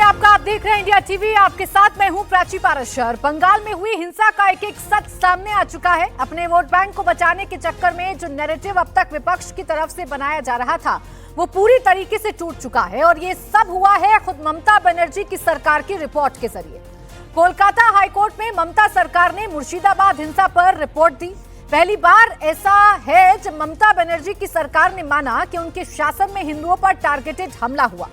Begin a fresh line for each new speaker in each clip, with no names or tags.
आपका, आप देख रहे हैं इंडिया टीवी। आपके साथ मैं हूं प्राची पारशर। बंगाल में हुई हिंसा का एक एक सच सामने आ चुका है। अपने वोट बैंक को बचाने के चक्कर में जो नैरेटिव अब तक विपक्ष की तरफ से बनाया जा रहा था वो पूरी तरीके से टूट चुका है और ये सब हुआ है खुद ममता बनर्जी की सरकार की रिपोर्ट के जरिए। कोलकाता हाईकोर्ट में ममता सरकार ने मुर्शिदाबाद हिंसा पर रिपोर्ट दी। पहली बार ऐसा है जब ममता बनर्जी की सरकार ने माना कि उनके शासन में हिंदुओं पर टारगेटेड हमला हुआ।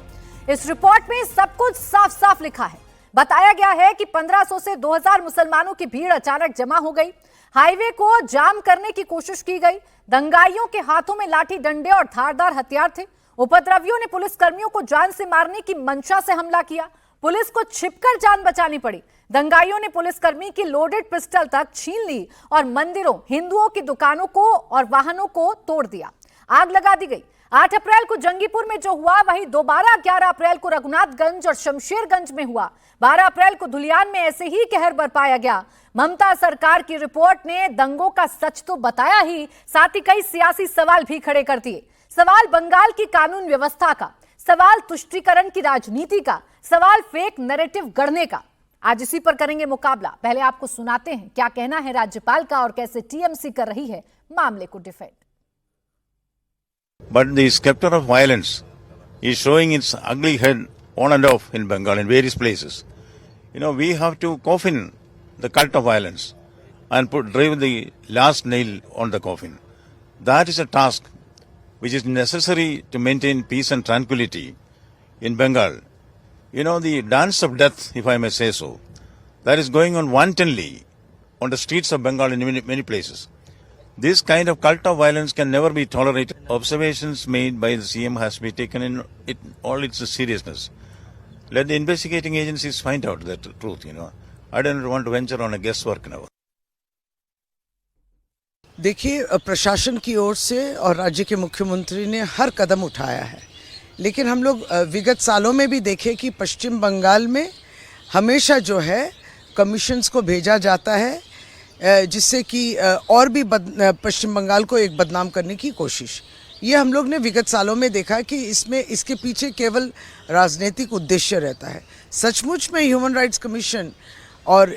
इस रिपोर्ट में सब कुछ साफ साफ लिखा है। बताया गया है कि 1500 से 2000 मुसलमानों की भीड़ अचानक जमा हो गई। हाईवे को जाम करने की कोशिश की गई। दंगाइयों के हाथों में लाठी डंडे और धारदार हथियार थे। उपद्रवियों ने पुलिसकर्मियों को जान से मारने की मंशा से हमला किया। पुलिस को छिपकर जान बचानी पड़ी। दंगाइयों ने पुलिसकर्मी की लोडेड पिस्टल तक छीन ली और मंदिरों, हिंदुओं की दुकानों को और वाहनों को तोड़ दिया। आग लगा दी गई। 8 अप्रैल को जंगीपुर में जो हुआ वही दोबारा 11 अप्रैल को रघुनाथगंज और शमशेरगंज में हुआ। 12 अप्रैल को धुलियान में ऐसे ही कहर बरपाया गया। ममता सरकार की रिपोर्ट ने दंगों का सच तो बताया ही, साथ ही कई सियासी सवाल भी खड़े कर दिए। सवाल बंगाल की कानून व्यवस्था का, सवाल तुष्टीकरण की राजनीति का, सवाल फेक नैरेटिव गढ़ने का। आज इसी पर करेंगे मुकाबला। पहले आपको सुनाते हैं क्या कहना है राज्यपाल का और कैसे टीएमसी कर रही है मामले को defend.
But the scepter of violence is showing its ugly head on and off in Bengal in various places. You know, we have to coffin the cult of violence and drive the last nail on the coffin. That is a task which is necessary to maintain peace and tranquility in Bengal. You know, the dance of death, if I may say so, that is going on wantonly on the streets of Bengal in many places. This kind of cult of violence can never be tolerated. Observations made by the CM has to be taken in all its seriousness. Let the investigating agencies find out the truth, you know. I don't want to venture on a guesswork now.
देखिए, प्रशासन की ओर से और राज्य के मुख्यमंत्री ने हर कदम उठाया है, लेकिन हम लोग विगत सालों में भी देखे कि पश्चिम बंगाल में हमेशा जो है कमीशंस को भेजा जाता है जिससे कि और भी पश्चिम बंगाल को एक बदनाम करने की कोशिश। ये हम लोग ने विगत सालों में देखा कि इसके पीछे केवल राजनीतिक उद्देश्य रहता है। सचमुच में ह्यूमन राइट्स कमीशन और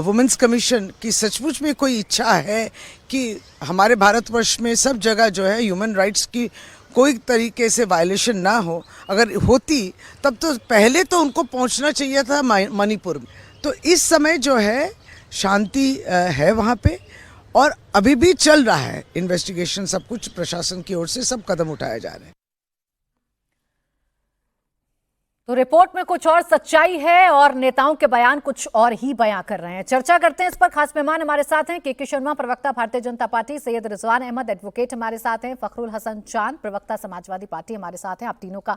वुमेन्स कमीशन की सचमुच में कोई इच्छा है कि हमारे भारतवर्ष में सब जगह जो है ह्यूमन राइट्स की कोई तरीके से वायलेशन ना हो, अगर होती तब तो पहले तो उनको पहुंचना चाहिए था मणिपुर में। तो इस समय जो है शांति है वहाँ पे और अभी भी चल रहा है इन्वेस्टिगेशन। सब कुछ प्रशासन की ओर से सब कदम उठाए जा रहे हैं।
तो रिपोर्ट में कुछ और सच्चाई है और नेताओं के बयान कुछ और ही बयां कर रहे हैं। चर्चा करते हैं इस पर। खास मेहमान हमारे साथ हैं के शर्मा, प्रवक्ता भारतीय जनता पार्टी, सैयद रिजवान अहमद एडवोकेट हमारे साथ हैं, फखरुल हसन चांद, प्रवक्ता समाजवादी पार्टी हमारे साथ हैं। आप तीनों का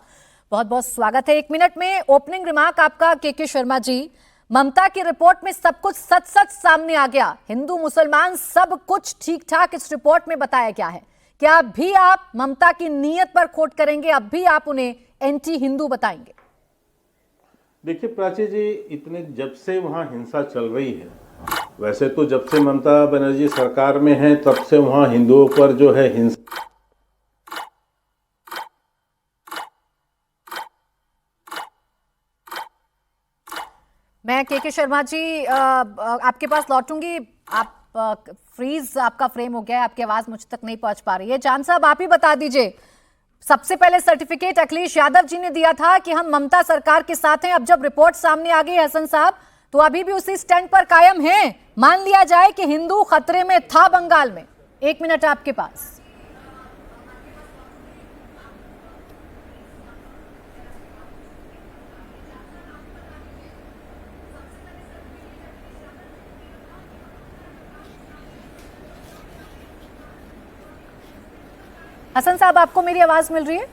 बहुत बहुत स्वागत है। 1 मिनट में ओपनिंग रिमार्क आपका के शर्मा जी। ममता की रिपोर्ट में सब कुछ सच सच सामने आ गया। हिंदू मुसलमान सब कुछ ठीक ठाक इस रिपोर्ट में बताया गया है। क्या अब भी आप ममता की नीयत पर खोट करेंगे? अब भी आप उन्हें एंटी हिंदू बताएंगे?
देखिए प्राची जी, इतने जब से वहाँ हिंसा चल रही है, वैसे तो जब से ममता बनर्जी सरकार में है तब से वहाँ हिंदुओं पर जो है हिंसा।
मैं के शर्मा जी आपके पास लौटूंगी। आप फ्रीज आपका फ्रेम हो गया है, आपकी आवाज मुझ तक नहीं पहुंच पा रही है। चांद साहब, आप ही बता दीजिए। सबसे पहले सर्टिफिकेट अखिलेश यादव जी ने दिया था कि हम ममता सरकार के साथ हैं। अब जब रिपोर्ट सामने आ गई हसन साहब, तो अभी भी उसी स्टैंड पर कायम हैं। मान लिया जाए कि हिंदू खतरे में था बंगाल में। 1 मिनट आपके पास। हसन साहब, आपको मेरी आवाज मिल रही है?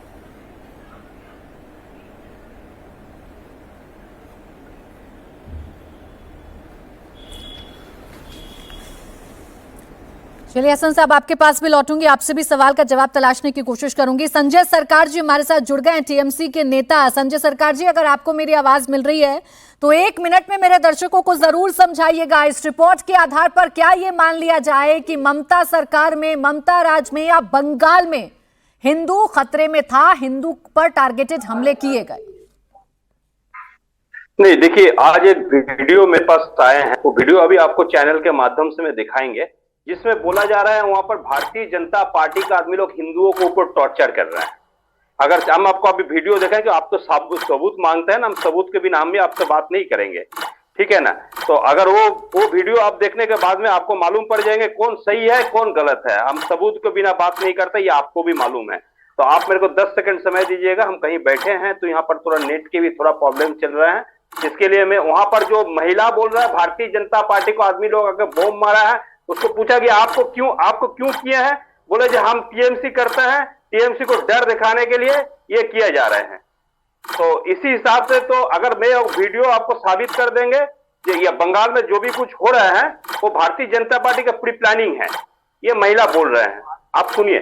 चलिए हसन साहब, आपके पास भी लौटूंगी। आपसे भी सवाल का जवाब तलाशने की कोशिश करूंगी। संजय सरकार जी हमारे साथ जुड़ गए हैं, टीएमसी के नेता। संजय सरकार जी, अगर आपको मेरी आवाज मिल रही है तो 1 मिनट में मेरे दर्शकों को जरूर समझाइएगा, इस रिपोर्ट के आधार पर क्या ये मान लिया जाए कि ममता सरकार में, ममता राज में या बंगाल में हिंदू खतरे में था, हिंदू पर टारगेटेड हमले किए गए?
नहीं, देखिए, आज एक वीडियो मेरे पास आए हैं, वो वीडियो अभी आपको चैनल के माध्यम से मैं दिखाएंगे, जिसमें बोला जा रहा है वहां पर भारतीय जनता पार्टी का आदमी लोग हिंदुओं को ऊपर टॉर्चर कर रहे हैं। अगर हम आपको अभी वीडियो दिखाएंगे, आप तो सबूत मांगते हैं ना, हम सबूत के बिना हम भी आपसे बात नहीं करेंगे, ठीक है ना। तो अगर वो वीडियो आप देखने के बाद में आपको मालूम पड़ जाएंगे कौन सही है कौन गलत है। हम सबूत के बिना बात नहीं करते, ये आपको भी मालूम है। तो आप मेरे को 10 सेकंड समय दीजिएगा, हम कहीं बैठे हैं तो यहाँ पर थोड़ा नेट के भी थोड़ा प्रॉब्लम चल रहा है, इसके लिए मैं वहां पर जो महिला बोल रहा है भारतीय जनता पार्टी को आदमी लोग अगर बॉम्ब मारा है, उसको पूछा कि आपको क्यों किए हैं, बोले जो हम टीएमसी करते हैं, टीएमसी को डर दिखाने के लिए ये किया जा रहे हैं। तो इसी हिसाब से तो अगर मैं वीडियो आपको साबित कर देंगे ये बंगाल में जो भी कुछ हो रहा है वो भारतीय जनता पार्टी का प्री प्लानिंग है, ये महिला बोल रहे हैं। आप सुनिए।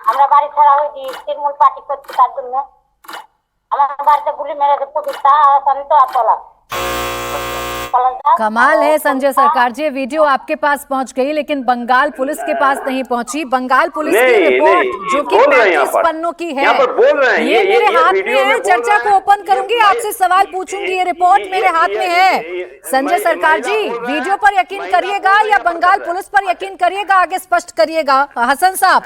আমরা বাড়ি ছাড়া হয়েছি তৃণমূল পার্টি করছি, তার জন্য আমার বাড়িতে গুলি মেরে পুলিশ তো আপলা।
कमाल है संजय सरकार जी, वीडियो आपके पास पहुंच गई लेकिन बंगाल पुलिस के पास नहीं पहुंची। बंगाल पुलिस की रिपोर्ट जो कि 35 पन्नों की है, ये मेरे हाथ में है। चर्चा को ओपन करूंगी, आपसे सवाल पूछूंगी, ये रिपोर्ट मेरे हाथ में है। संजय सरकार जी, वीडियो पर यकीन करिएगा या बंगाल पुलिस पर यकीन करिएगा, आगे स्पष्ट करिएगा। हसन साहब,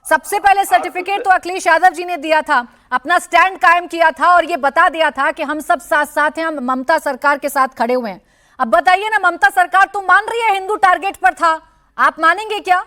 सबसे पहले सर्टिफिकेट तो अखिलेश यादव जी ने दिया था, अपना स्टैंड कायम किया था और ये बता दिया था कि हम सब साथ साथ हैं, हम ममता सरकार के साथ खड़े हुए हैं। अब बताइए ना, ममता सरकार तो मान रही है हिंदू टारगेट पर था, आप मानेंगे क्या?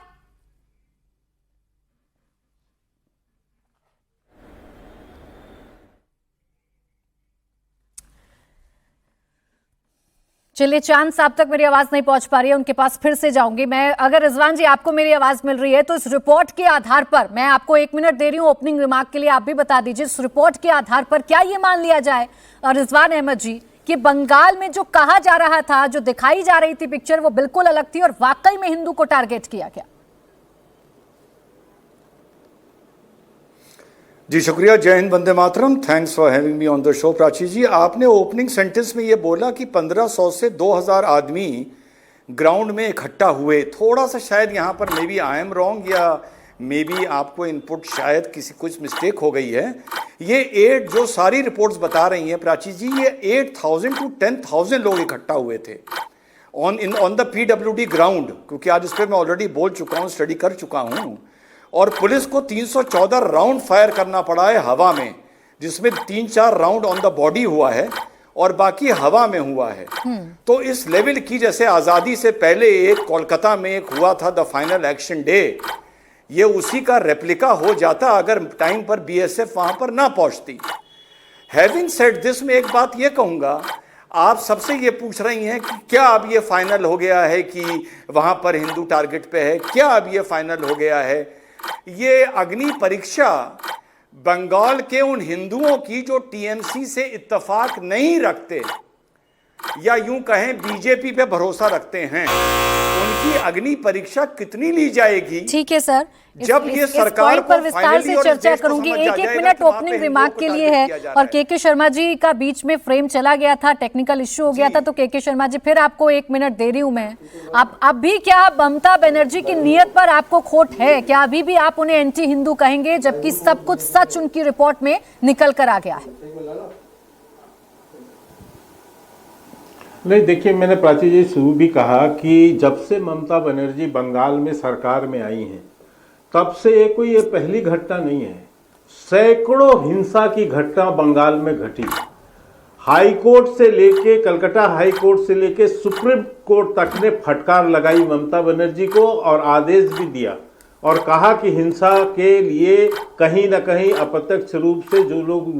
चलिए, चांद साहब तक मेरी आवाज नहीं पहुंच पा रही है, उनके पास फिर से जाऊंगी मैं। अगर रिजवान जी आपको मेरी आवाज मिल रही है तो इस रिपोर्ट के आधार पर, मैं आपको 1 मिनट दे रही हूं ओपनिंग रिमार्क के लिए, आप भी बता दीजिए इस रिपोर्ट के आधार पर क्या ये मान लिया जाए और रिजवान अहमद जी कि बंगाल में जो कहा जा रहा था, जो दिखाई जा रही थी पिक्चर, वो बिल्कुल अलग थी और वाकई में हिंदू को टारगेट किया गया?
जी शुक्रिया, जय हिंद, वंदे मातरम। Thanks for having me on the show. Prachi ji, आपने ओपनिंग सेंटेंस में ये बोला कि 1500 से 2000 आदमी ग्राउंड में इकट्ठा हुए। थोड़ा सा शायद यहाँ पर maybe I am wrong या मे बी आपको इनपुट शायद कुछ मिस्टेक हो गई है। ये 8 जो सारी रिपोर्ट्स बता रही हैं प्राची जी, ये 8000 to 10,000 लोग इकट्ठा हुए थे ऑन द PWD ग्राउंड, क्योंकि आज इस पर मैं ऑलरेडी बोल चुका हूँ, स्टडी कर चुका हूँ। और पुलिस को 314 राउंड फायर करना पड़ा है हवा में, जिसमें 3-4 राउंड ऑन द बॉडी हुआ है और बाकी हवा में हुआ है। तो इस लेवल की, जैसे आज़ादी से पहले एक कोलकाता में एक हुआ था द फाइनल एक्शन डे, ये उसी का रेप्लिका हो जाता अगर टाइम पर BSF वहां पर ना पहुंचती। हैविंग सेड दिस, में एक बात ये कहूँगा, आप सबसे ये पूछ रही हैं कि क्या अब ये फाइनल हो गया है कि वहां पर हिंदू टारगेट पे है, क्या अब ये फाइनल हो गया है? ये अग्नि परीक्षा बंगाल के उन हिंदुओं की जो TMC से इत्तेफाक नहीं रखते या यूं कहें बीजेपी पे भरोसा रखते हैं, उनकी अग्नि परीक्षा कितनी ली जाएगी?
ठीक है सर,
जब ये सरकार
पर विस्तार से चर्चा करूंगी। 1-1 मिनट ओपनिंग रिमार्क के लिए है और के शर्मा जी का बीच में फ्रेम चला गया था, टेक्निकल इश्यू हो गया था, तो के शर्मा जी फिर आपको 1 मिनट दे रही हूं मैं। अब भी क्या ममता बनर्जी की नीयत पर आपको खोट है? क्या अभी भी आप उन्हें एंटी हिंदू कहेंगे जबकि सब कुछ सच उनकी रिपोर्ट में निकल कर आ गया है?
नहीं, देखिए, मैंने प्राची जी शुरू भी कहा कि जब से ममता बनर्जी बंगाल में सरकार में आई हैं, तब से ये पहली घटना नहीं है। सैकड़ों हिंसा की घटना बंगाल में घटी। हाई कोर्ट से लेके, कलकत्ता हाई कोर्ट से लेके सुप्रीम कोर्ट तक ने फटकार लगाई ममता बनर्जी को और आदेश भी दिया और कहा कि हिंसा के लिए कहीं ना कहीं अप्रत्यक्ष रूप से जो लोग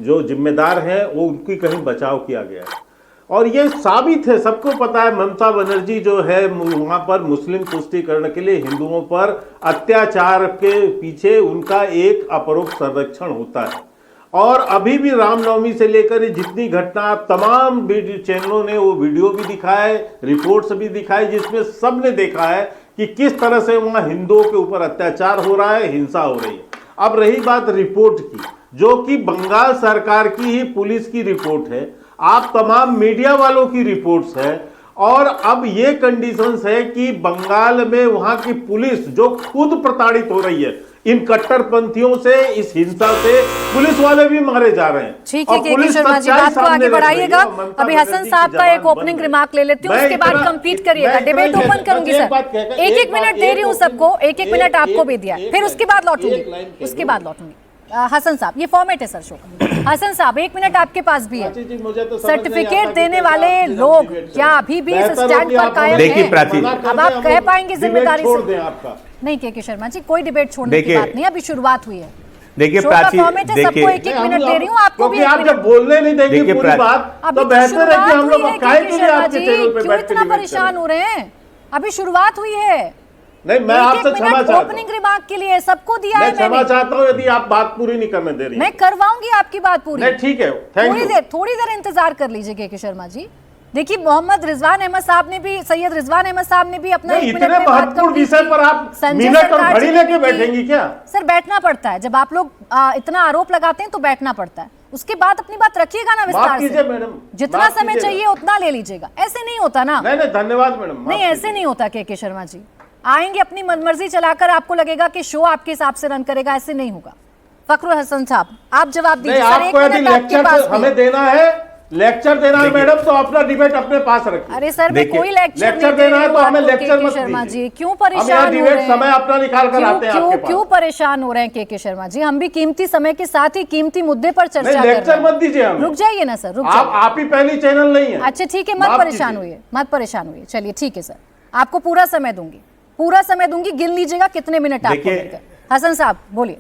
जो जिम्मेदार हैं वो उनकी कहीं बचाव किया गया है। और ये साबित है, सबको पता है, ममता बनर्जी जो है वहां पर मुस्लिम तुष्टीकरण के लिए हिंदुओं पर अत्याचार के पीछे उनका एक अपरोक्ष संरक्षण होता है। और अभी भी रामनवमी से लेकर जितनी घटना, तमाम चैनलों ने वो वीडियो भी दिखाए, रिपोर्ट्स भी दिखाई, जिसमें सबने देखा है कि किस तरह से वहां हिंदुओं के ऊपर अत्याचार हो रहा है, हिंसा हो रही है। अब रही बात रिपोर्ट की, जो कि बंगाल सरकार की ही पुलिस की रिपोर्ट है, आप तमाम मीडिया वालों की रिपोर्ट्स है, और अब ये कंडीशंस है कि बंगाल में वहां की पुलिस जो खुद प्रताड़ित हो रही है, इन कट्टरपंथियों से, इस हिंसा से पुलिस वाले भी मारे जा रहे हैं।
ठीक है के शर्मा जी, बात को आगे बढ़ाइएगा। अभी हसन साहब का एक ओपनिंग रिमार्क ले लेती हूँ, उसके बाद कंप्लीट करिएगा। डिबेट ओपन करूंगी सर, एक मिनट दे रही हूँ सबको, एक मिनट आपको भी दिया, फिर उसके बाद लौटूंगी। हसन साहब, ये फॉर्मेट है सर शो का। हसन साहब, 1 मिनट आपके पास भी है। सर्टिफिकेट देने वाले लोग क्या अभी भी इस स्टैंड पर कायम हैं? अब आप कह पाएंगे जिम्मेदारी से? नहीं के शर्मा जी, कोई डिबेट छोड़ने की बात नहीं, अभी शुरुआत हुई है।
देखिए
प्राची, सबको 1-1 मिनट दे रही हूँ, आपको भी
आप जब बोलने नहीं देंगे पूरी बात, तो बेहतर है कि हम लोग
क्यों इतना परेशान हो रहे हैं? अभी शुरुआत हुई है।
नहीं, मैं आपसे क्षमा चाहता हूं।
ओपनिंग रिमार्क के लिए सबको दिया है।
क्षमा चाहता हूं यदि आप बात पूरी नहीं करने दे रही।
मैं करवाऊंगी आपकी बात पूरी।
नहीं, ठीक है,
थोड़ी देर इंतजार कर लीजिए के शर्मा जी। देखिए, मोहम्मद रिजवान अहमद साहब ने भी, सैयद रिजवान अहमद साहब ने भी अपना
इतने महत्वपूर्ण विषय पर आप मिनट और घड़ी लेके बैठेंगी क्या?
सर, बैठना पड़ता है जब आप लोग इतना आरोप लगाते हैं तो बैठना पड़ता है। उसके बाद अपनी बात रखिएगा ना विस्तार से।
मैडम,
जितना समय चाहिए उतना ले लीजिएगा। ऐसे नहीं होता ना।
नहीं, धन्यवाद मैडम।
नहीं, ऐसे नहीं होता के शर्मा जी। आएंगे अपनी मनमर्जी चलाकर, आपको लगेगा कि शो आपके हिसाब से रन करेगा, ऐसे नहीं होगा। फखरुल हसन साहब, आप जवाब दीजिए।
आपको यदि लेक्चर हमें देना है, लेक्चर देना है मैडम, तो अपना डिबेट अपने पास रखिए।
अरे सर, मैं कोई लेक्चर
देना है तो हमें लेक्चर मत
शर्मा
दीजिए।
जी, क्यों परेशान हो रहे हैं?
समय अपना निकाल कर आते हैं आपके पास।
क्यों परेशान हो रहे हैं के शर्मा जी? हम भी कीमती समय के साथ ही कीमती मुद्दे पर चर्चा कर रहे हैं।
लेक्चर मत दीजिए हमें।
रुक जाइए ना सर, रुक जाइए।
आप ही पहली चैनल नहीं है।
अच्छा ठीक है, मत परेशान हुई। चलिए ठीक है सर, आपको पूरा समय दूंगी, गिन लीजिएगा कितने मिनट आपको मिलकर। हसन साहब बोलिए।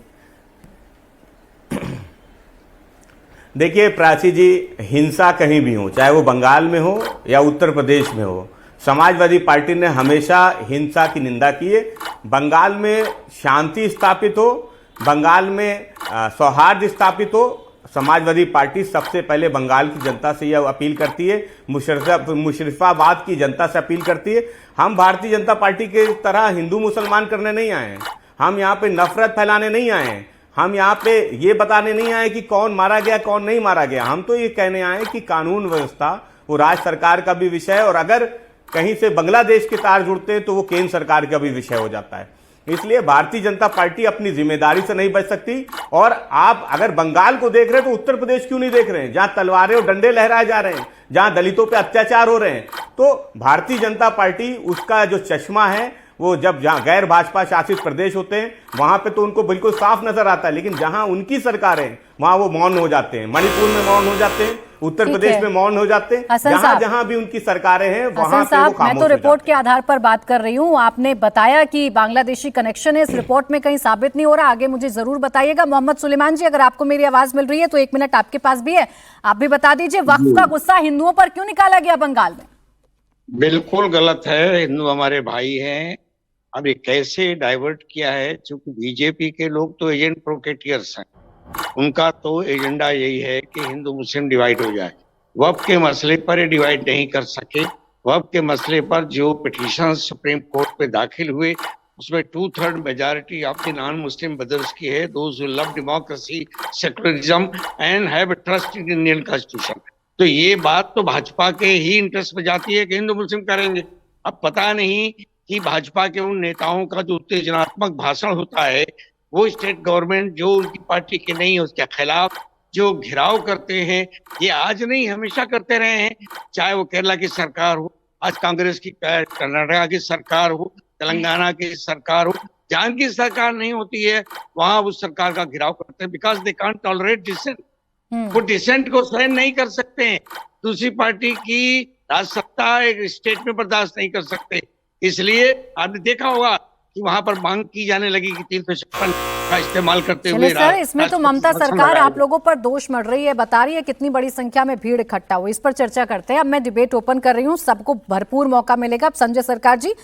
देखिए प्राची जी, हिंसा कहीं भी हो, चाहे वो बंगाल में हो या उत्तर प्रदेश में हो, समाजवादी पार्टी ने हमेशा हिंसा की निंदा की है। बंगाल में शांति स्थापित हो, बंगाल में सौहार्द स्थापित हो, समाजवादी पार्टी सबसे पहले बंगाल की जनता से यह अपील करती है, मुशर्रफाबाद की जनता से अपील करती है। हम भारतीय जनता पार्टी के तरह हिंदू मुसलमान करने नहीं आए हैं, हम यहाँ पे नफरत फैलाने नहीं आए हैं, हम यहाँ पे ये बताने नहीं आए कि कौन मारा गया कौन नहीं मारा गया। हम तो ये कहने आए कि कानून व्यवस्था वो राज्य सरकार का भी विषय है, और अगर कहीं से बांग्लादेश के तार जुड़ते हैं तो वो केंद्र सरकार का भी विषय हो जाता है। इसलिए भारतीय जनता पार्टी अपनी जिम्मेदारी से नहीं बच सकती। और आप अगर बंगाल को देख रहे हैं तो उत्तर प्रदेश क्यों नहीं देख रहे हैं, जहां तलवारें और डंडे लहराए जा रहे हैं, जहां दलितों पे अत्याचार हो रहे हैं। तो भारतीय जनता पार्टी, उसका जो चश्मा है वो जब जहां गैर भाजपा शासित प्रदेश होते हैं वहां पे तो उनको बिल्कुल साफ नजर आता है, लेकिन जहां उनकी सरकारें वहां वो मौन हो जाते हैं। मणिपुर में मौन हो जाते हैं, उत्तर प्रदेश में मौन हो जाते हैं, जहां जहां भी उनकी सरकारें हैं वहां पे वो खामोश हो जाते हैं।
मैं तो रिपोर्ट के आधार पर बात कर रही हूं, आपने बताया कि बांग्लादेशी कनेक्शन है, इस रिपोर्ट में कहीं साबित नहीं हो रहा। आगे मुझे जरूर बताइएगा। मोहम्मद सुलेमान जी, अगर आपको मेरी आवाज मिल रही है तो 1 मिनट आपके पास भी है, आप भी बता दीजिए वक्फ का गुस्सा हिंदुओं पर क्यों निकाला गया बंगाल में?
बिल्कुल गलत है, हिंदू हमारे भाई हैं। अब ये कैसे डाइवर्ट किया है, चूंकि बीजेपी के लोग तो एजेंट प्रोकेटियर्स हैं, उनका तो एजेंडा यही है कि हिंदू मुस्लिम डिवाइड हो जाए। वक्फ के मसले पर ये डिवाइड नहीं कर सके। वक्फ के मसले पर जो पिटीशन सुप्रीम कोर्ट पे दाखिल हुए उसमें 2/3 majority of the non Muslim brothers की है, those who love democracy, secularism and have trust in Indian constitution. तो ये बात तो भाजपा के ही इंटरेस्ट में जाती है कि हिंदू मुस्लिम करेंगे। अब पता नहीं कि भाजपा के उन नेताओं का जो उत्तेजनात्मक भाषण होता है वो स्टेट गवर्नमेंट जो उनकी पार्टी के नहीं है उसके खिलाफ जो घेराव करते हैं, ये आज नहीं हमेशा करते रहे हैं। चाहे वो केरला की सरकार हो, आज कांग्रेस की, कर्नाटका की सरकार हो, तेलंगाना की सरकार हो, जहां की सरकार नहीं होती है वहां उस सरकार का घेराव करते हैं, because they can't tolerate dissent. वो डिसेंट को सहन नहीं कर सकते हैं। दूसरी पार्टी की राज सत्ता एक स्टेट में बर्दाश्त नहीं कर सकते। इसलिए आपने देखा होगा कि वहां पर मांग की जाने लगी कि 356 का इस्तेमाल करते हुए।
सर, इसमें तो ममता सरकार आप लोगों पर दोष मढ़ रही है, बता रही है कितनी बड़ी संख्या में भीड़ इकट्ठा हुई। इस पर चर्चा करते हैं। अब मैं डिबेट ओपन कर रही हूँ, सबको भरपूर मौका मिलेगा। अब संजय सरकार जी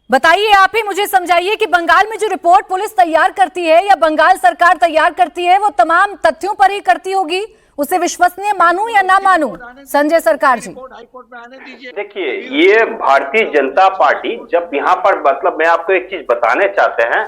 बताइए, आप ही मुझे समझाइए कि बंगाल में जो रिपोर्ट पुलिस तैयार करती है या बंगाल सरकार तैयार करती है वो तमाम तथ्यों पर ही करती होगी, उसे विश्वसनीय मानूं या ना मानूं? संजय सरकार जी
देखिए, ये भारतीय जनता पार्टी जब यहाँ पर, मतलब मैं आपको एक चीज बताने चाहते हैं,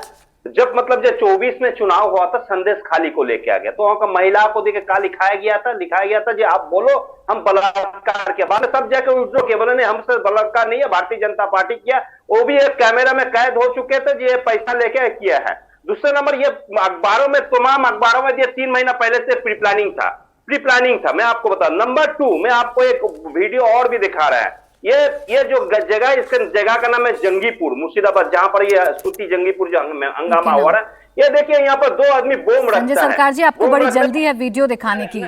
जब मतलब जब 24 में चुनाव हुआ था, संदेश खाली को लेके आ गया तो वहां का महिला को देखे क्या लिखाया गया था जी आप बोलो हम बलात्कार के बाद सब जाके विड्रॉ के बोले नहीं, हमसे बलात्कार नहीं है, भारतीय जनता पार्टी किया, वो भी एक कैमरा में कैद हो चुके थे जी, ये पैसा लेके किया है। दूसरा नंबर, ये अखबारों में, तमाम अखबारों में ये 3 महीना पहले से प्री प्लानिंग था, मैं आपको बता। नंबर 2, मैं आपको एक वीडियो और भी दिखा रहा है। ये जो जगह, इसके जगह का नाम है जंगीपुर, मुर्शिदाबाद, जहां पर ये सूती जंगीपुर जो हंगामा हुआ है। ये देखिए, यहाँ पर 2 आदमी बम रखता है।
संजय सरकार जी, आपको बड़ी जल्दी है वीडियो दिखाने की,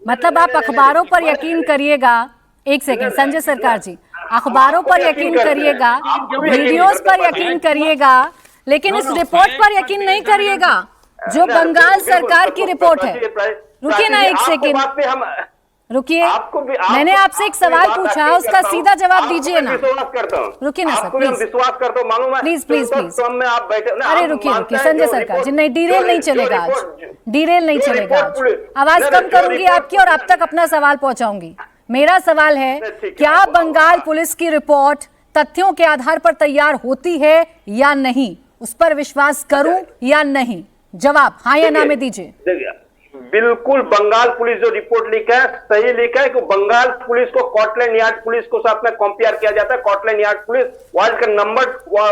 मतलब आप अखबारों पर यकीन करिएगा। एक सेकंड संजय सरकार जी, अखबारों पर यकीन करिएगा, वीडियोस पर यकीन करिएगा, लेकिन इस रिपोर्ट पर यकीन नहीं करिएगा जो बंगाल सरकार की रिपोर्ट है। रुकिए ना एक सेकंड, रुकिए, मैंने आपसे एक सवाल पूछा, उसका सीधा जवाब दीजिए ना। रुकिए ना सर, प्लीज
विश्वास करता हूँ, मालूम है,
प्लीज प्लीज प्लीज।
तो में आप बैठे,
अरे रुकिए संजय सरकार जी, नहीं डिरेल नहीं चलेगा आज, डिरेल नहीं चलेगा आज। आवाज कम करूंगी आपकी और आप तक अपना सवाल पहुंचाऊंगी। मेरा सवाल है, क्या बंगाल पुलिस की रिपोर्ट तथ्यों के आधार पर तैयार होती है या नहीं? उस पर विश्वास करूं या नहीं? जवाब हाँ या ना में दीजिए।
बिल्कुल, बंगाल पुलिस जो रिपोर्ट लिखा है सही लिखा है कि बंगाल पुलिस को स्कॉटलैंड यार्ड पुलिस को साथ में कंपेयर किया जाता है। स्कॉटलैंड यार्ड पुलिस वर्ल्ड का नंबर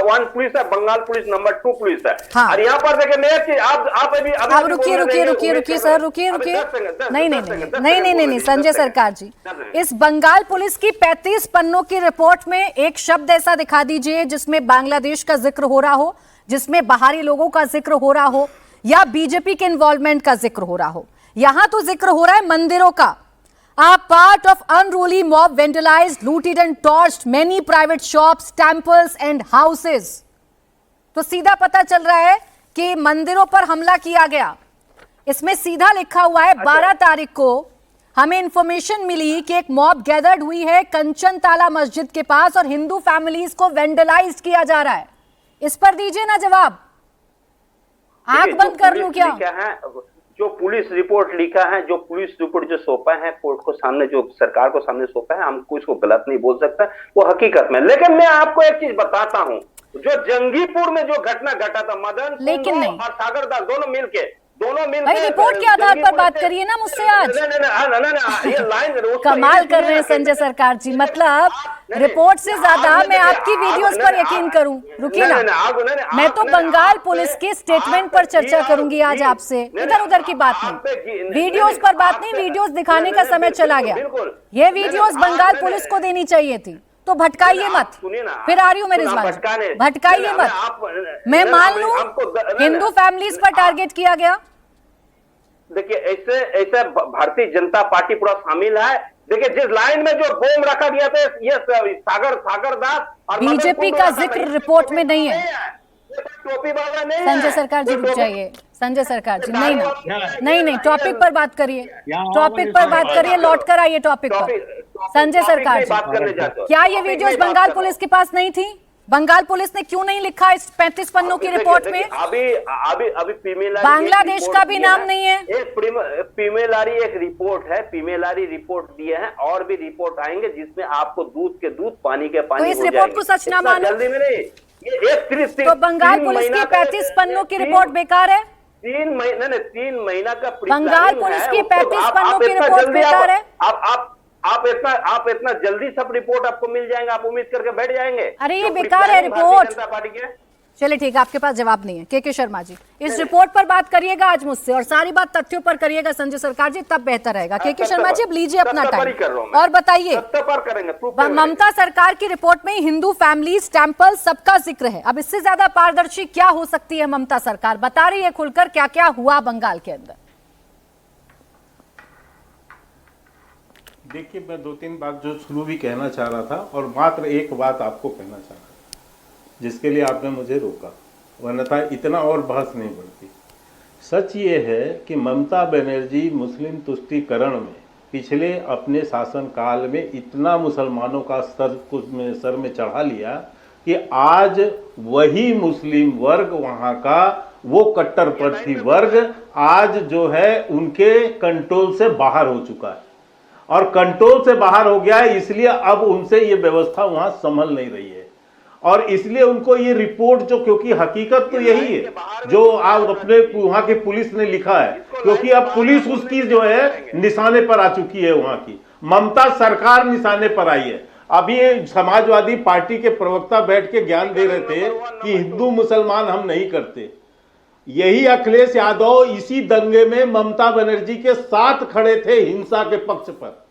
1 पुलिस है, बंगाल पुलिस नंबर 2 पुलिस है।
हाँ।
और यहाँ पर देखिए, मैं आप अभी
रुकिए सर, रुकिए। नहीं संजय सरकार जी, इस बंगाल पुलिस की 35 पन्नों की रिपोर्ट में एक शब्द ऐसा दिखा दीजिए जिसमें बांग्लादेश का जिक्र हो रहा हो, जिसमें बाहरी लोगों का जिक्र हो रहा हो, या बीजेपी के इन्वॉल्वमेंट का जिक्र हो रहा हो। यहां तो जिक्र हो रहा है मंदिरों का। A part of unruly mob vandalized, looted and torched many private shops, temples and houses. तो सीधा पता चल रहा है कि मंदिरों पर हमला किया गया। इसमें सीधा लिखा हुआ है 12 तारीख को हमें इंफॉर्मेशन मिली कि एक मॉब गैदर्ड हुई है कंचन ताला मस्जिद के पास और हिंदू फैमिलीज को वेंडलाइज किया जा रहा है। इस पर दीजिए ना जवाब। आंख बंद कर लूं क्या?
जो पुलिस रिपोर्ट लिखा है, जो पुलिस रिपोर्ट जो सौंपा है कोर्ट को सामने, जो सरकार को सामने सौंपा है, हमको इसको गलत नहीं बोल सकता, वो हकीकत में। लेकिन मैं आपको एक चीज बताता हूं, जो जंगीपुर में जो घटना घटा था, मदन
लेकिन नहीं,
और सागरदास दोनों मिलके
भाई रिपोर्ट के आधार पर बात करिए ना मुझसे आज।
ये लाइन
कमाल कर रहे हैं संजय सरकार जी, मतलब रिपोर्ट से ज्यादा मैं आपकी वीडियोस पर यकीन करूं। रुकिए ना, मैं तो बंगाल पुलिस के स्टेटमेंट पर चर्चा करूंगी आज आपसे, इधर उधर की बात नहीं, वीडियोस पर बात नहीं। वीडियोस दिखाने का समय चला गया, ये वीडियोस बंगाल पुलिस को देनी चाहिए थी। तो भटकाइए मत, फिर आ रही हूं मैं रिजवान, भटकाइए मत। मैं मान लूं हिंदू फैमिलीज पर टारगेट किया गया।
देखिए, ऐसे भारतीय जनता पार्टी पूरा शामिल है। देखिए, जिस लाइन में जो बम रखा गया था, ये सागरदास और
बीजेपी का जिक्र रिपोर्ट में नहीं है।
टोपी वाला नहीं है।
संजय सरकार जी रुक जाइए, संजय सरकार जी नहीं, टॉपिक पर बात करिए, टॉपिक पर बात करिए, लौट कर आइए टॉपिक पर। संजय सरकार जी, क्या ये वीडियोस बंगाल पुलिस के पास नहीं थी? बंगाल पुलिस ने क्यों नहीं लिखा इस 35 पन्नों की रिपोर्ट में?
अभी
बांग्लादेश का भी नाम नहीं है।
पीमेलारी एक रिपोर्ट है, पीमेलारी रिपोर्ट दिए हैं, और भी रिपोर्ट आएंगे जिसमें आपको दूध के दूध, पानी के पानी।
तो इस रिपोर्ट को सच ना मानो,
जल्दी में नहीं।
तो बंगाल पुलिस की 35 पन्नों की रिपोर्ट बेकार है।
3 महीना का
बंगाल पुलिस की 35 पन्नों की रिपोर्ट बेकार है।
आप इतना जल्दी सब रिपोर्ट आपको मिल जाएंगे, आप उम्मीद करके बैठ जाएंगे?
अरे ये बेकार है रिपोर्ट। चलिए ठीक है, आपके पास जवाब नहीं है। के शर्मा जी, इस रिपोर्ट पर बात करिएगा आज मुझसे, और सारी बात तथ्यों पर करिएगा संजय सरकार जी, तब बेहतर रहेगा। के शर्मा जी अब लीजिए अपना टाइम और बताइए। ममता सरकार की रिपोर्ट में हिंदू फैमिलीज, टेम्पल सबका जिक्र है। अब इससे ज्यादा पारदर्शी क्या हो सकती है? ममता सरकार बता रही है खुलकर क्या क्या हुआ बंगाल के अंदर।
देखिए, मैं 2-3 बात जो शुरू भी कहना चाह रहा था, और मात्र एक बात आपको कहना चाह रहा था जिसके लिए आपने मुझे रोका, वरना इतना और बहस नहीं बढ़ती। सच ये है कि ममता बनर्जी मुस्लिम तुष्टीकरण में पिछले अपने शासनकाल में इतना मुसलमानों का सर में चढ़ा लिया कि आज वही मुस्लिम वर्ग, वहाँ का वो कट्टरपंथी वर्ग आज जो है उनके कंट्रोल से बाहर हो चुका है, और कंट्रोल से बाहर हो गया है। इसलिए अब उनसे ये व्यवस्था वहां संभल नहीं रही है, और इसलिए उनको ये रिपोर्ट जो, क्योंकि हकीकत तो यही है जो आप अपने वहां की पुलिस ने लिखा है, क्योंकि अब पुलिस उसकी जो है निशाने पर आ चुकी है, वहां की ममता सरकार निशाने पर आई है। अभी समाजवादी पार्टी के प्रवक्ता बैठ के ज्ञान दे रहे थे कि हिंदू मुसलमान हम नहीं करते। यही अखिलेश यादव इसी दंगे में ममता बनर्जी के साथ खड़े थे हिंसा के पक्ष पर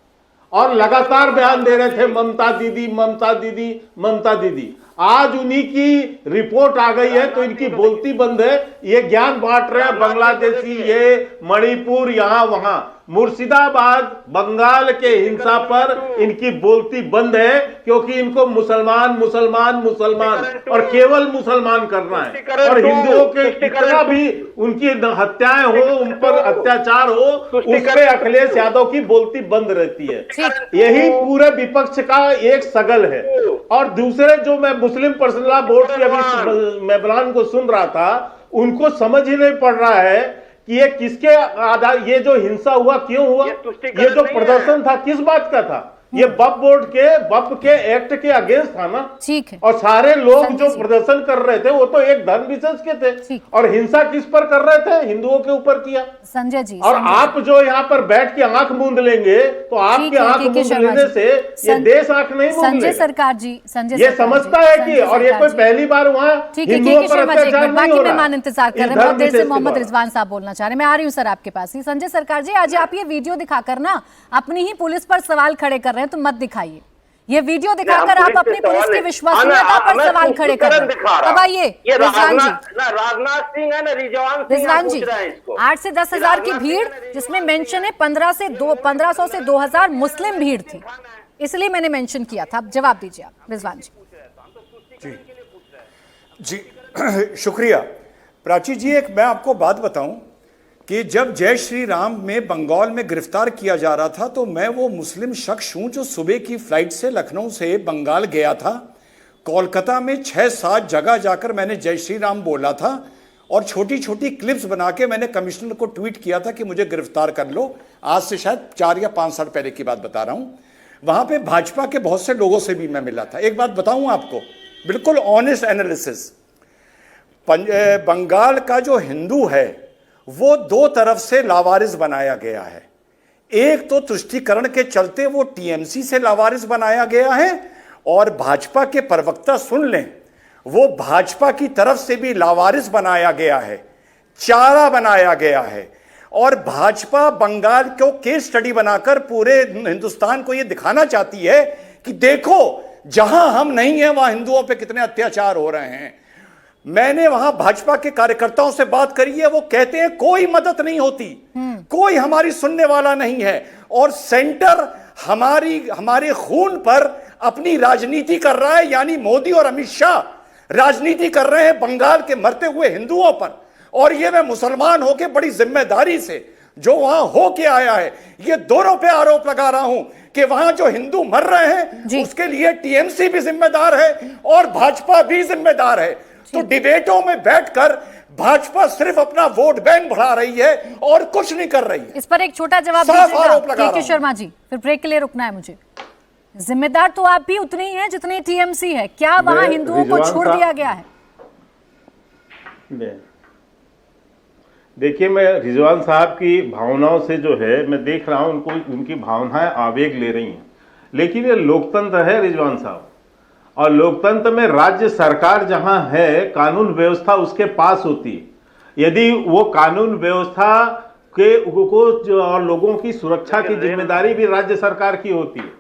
और लगातार बयान दे रहे थे ममता दीदी ममता दीदी ममता दीदी। आज उन्हीं की रिपोर्ट आ गई है तो इनकी बोलती बंद है। ये ज्ञान बांट रहे हैं बांग्लादेशी, ये मणिपुर, यहां वहां। मुर्शिदाबाद बंगाल के हिंसा पर इनकी बोलती बंद है क्योंकि इनको मुसलमान मुसलमान मुसलमान और केवल मुसलमान करना है और हिंदुओं के कितना भी उनकी हत्याएं हो, उन पर अत्याचार हो, उस पे अखिलेश यादव की बोलती बंद रहती है। यही पूरे विपक्ष का एक सगल है। और दूसरे जो मैं मुस्लिम पर्सनल लॉ बोर्ड के अभी मेंबरान को सुन रहा था, उनको समझ ही नहीं पड़ रहा है कि ये किसके आधार, ये जो हिंसा हुआ क्यों हुआ, ये जो प्रदर्शन था किस बात का था, ये बप के एक्ट के अगेंस्ट था ना।
ठीक है।
और सारे लोग जो प्रदर्शन कर रहे थे वो तो एक धर्म विशेष के थे और हिंसा किस पर कर रहे थे, हिंदुओं के ऊपर किया।
संजय जी,
और आप जो यहाँ पर बैठ के आंख मूंद लेंगे तो आपके आंख मूंद लेने से ये देश आंख नहीं मूंद
संजय सरकार जी, संजय
ये समझता है कि, और ये कोई पहली बार वहाँ हिंदुओं पर अत्याचार नहीं हो रहा।
मेहमान इंतजार कर रहे हैं, बहुत देर से मोहम्मद रिजवान साहब बोलना चाह रहे हैं। मैं आ रही हूँ सर आपके पास ही। संजय सरकार जी, आज आप ये वीडियो दिखाकर ना अपनी ही पुलिस पर सवाल खड़े कर रहे हैं, तो मत दिखाइए। ये वीडियो दिखाकर आप अपनी पुलिस की विश्वसनीयता पर सवाल खड़े कर रहे हैं। अब आइए रिजवान जी,
राजनाथ सिंह है ना,
रिजवान जी, 8 से 10 हजार की भीड़, जिसमें मेंशन है 1500 से 2000 मुस्लिम भीड़ थी, इसलिए मैंने मेंशन किया था। अब जवाब दीजिए आप रिजवान जी।
जी शुक्रिया प्राची जी। एक मैं आपको बात बताऊं कि जब जय श्री राम में बंगाल में गिरफ्तार किया जा रहा था तो मैं वो मुस्लिम शख्स हूं जो सुबह की फ्लाइट से लखनऊ से बंगाल गया था। कोलकाता में 6-7 जगह जाकर मैंने जय श्री राम बोला था और छोटी छोटी क्लिप्स बना के मैंने कमिश्नर को ट्वीट किया था कि मुझे गिरफ्तार कर लो। आज से शायद 4 या 5 साल पहले की बात बता रहा हूं। वहां पे भाजपा के बहुत से लोगों से भी मैं मिला था। एक बात बताऊं आपको, बिल्कुल ऑनेस्ट एनालिसिस, बंगाल का जो हिंदू है वो 2 तरफ से लावारिस बनाया गया है। एक तो तुष्टीकरण के चलते वो टीएमसी से लावारिस बनाया गया है और भाजपा के प्रवक्ता सुन लें, वो भाजपा की तरफ से भी लावारिस बनाया गया है, चारा बनाया गया है। और भाजपा बंगाल को केस स्टडी बनाकर पूरे हिंदुस्तान को यह दिखाना चाहती है कि देखो जहां हम नहीं हैं वहां हिंदुओं पे कितने अत्याचार हो रहे हैं। मैंने वहां भाजपा के कार्यकर्ताओं से बात करी है, वो कहते हैं कोई मदद नहीं होती, कोई हमारी सुनने वाला नहीं है और सेंटर हमारे खून पर अपनी राजनीति कर रहा है। यानी मोदी और अमित शाह राजनीति कर रहे हैं बंगाल के मरते हुए हिंदुओं पर। और ये मैं मुसलमान होकर बड़ी जिम्मेदारी से जो वहां होके आया है, ये दोनों पे आरोप लगा रहा हूं कि वहां जो हिंदू मर रहे हैं उसके लिए टीएमसी भी जिम्मेदार है और भाजपा भी जिम्मेदार है। तो डिबेटों में बैठकर भाजपा सिर्फ अपना वोट बैंक बढ़ा रही है और कुछ नहीं कर रही है।
इस पर एक छोटा जवाब दीजिएगा के शर्मा जी, फिर ब्रेक के लिए रुकना है मुझे। जिम्मेदार तो आप भी उतने ही हैं जितने टीएमसी है। क्या वहां हिंदुओं को छोड़ दिया गया है?
देखिए, मैं रिजवान साहब की भावनाओं से जो है मैं देख रहा हूं, उनकी भावनाएं आवेग ले रही हैं, लेकिन ये लोकतंत्र है रिजवान साहब, और लोकतंत्र में राज्य सरकार जहां है कानून व्यवस्था उसके पास होती है। यदि वो कानून व्यवस्था के को और लोगों की सुरक्षा की जिम्मेदारी भी राज्य सरकार की होती है,